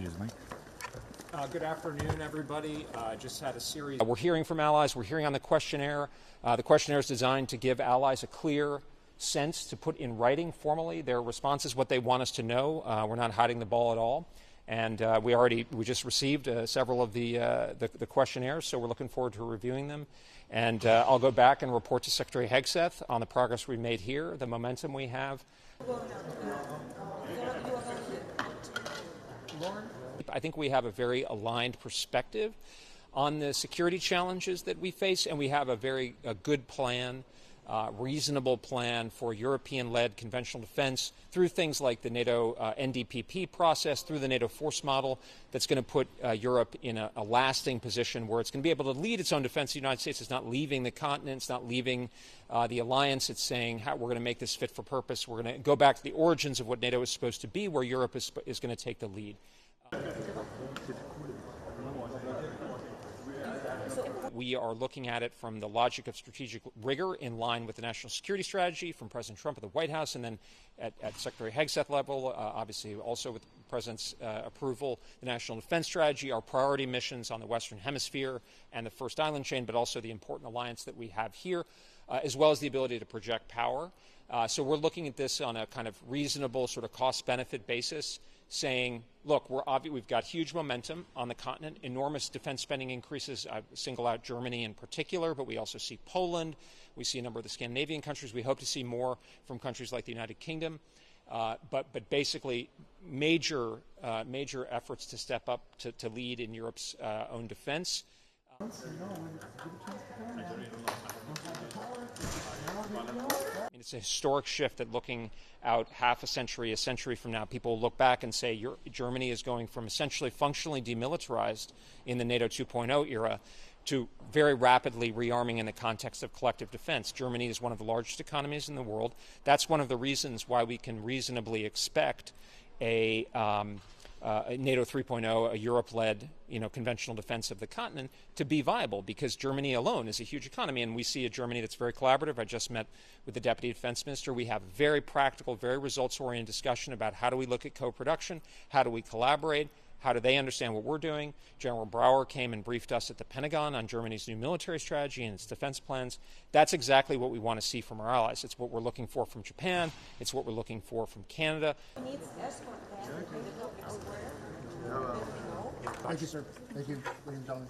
his mic. Good afternoon, everybody. Just had a series. We're hearing from allies. We're hearing on the questionnaire. The questionnaire is designed to give allies a clear sense to put in writing formally their responses, what they want us to know. We're not hiding the ball at all. And we just received several of the questionnaires, so we're looking forward to reviewing them. And I'll go back and report to Secretary Hegseth on the progress we've made here, the momentum we have. I think we have a very aligned perspective on the security challenges that we face, and we have a good plan, reasonable plan for European-led conventional defense through things like the NATO NDPP process, through the NATO force model that's going to put Europe in a lasting position where it's going to be able to lead its own defense. The United States is not leaving the continent, it's not leaving the alliance. It's saying how we're going to make this fit for purpose. We're going to go back to the origins of what NATO is supposed to be, where Europe is going to take the lead. We are looking at it from the logic of strategic rigor in line with the national security strategy from President Trump at the White House, and then at Secretary Hegseth level, obviously also with the President's approval, the national defense strategy, our priority missions on the Western Hemisphere and the First Island chain, but also the important alliance that we have here, as well as the ability to project power. So we're looking at this on a kind of reasonable sort of cost-benefit basis, saying, look, we've got huge momentum on the continent, enormous defense spending increases. I single out Germany in particular, but we also see Poland. We see a number of the Scandinavian countries. We hope to see more from countries like the United Kingdom. But basically, major efforts to step up to lead in Europe's own defense. It's a historic shift that looking out half a century from now, people will look back and say Germany is going from essentially functionally demilitarized in the NATO 2.0 era to very rapidly rearming in the context of collective defense. Germany is one of the largest economies in the world. That's one of the reasons why we can reasonably expect a NATO 3.0, a Europe-led, conventional defense of the continent to be viable, because Germany alone is a huge economy, and we see a Germany that's very collaborative. I just met with the Deputy Defense Minister. We have very practical, very results-oriented discussion about how do we look at co-production, how do we collaborate, how do they understand what we're doing. General Brauer came and briefed us at the Pentagon on Germany's new military strategy and its defense plans. That's exactly what we want to see from our allies. It's what we're looking for from Japan. It's what we're looking for from Canada. Thank you, sir. Thank you, ladies and gentlemen.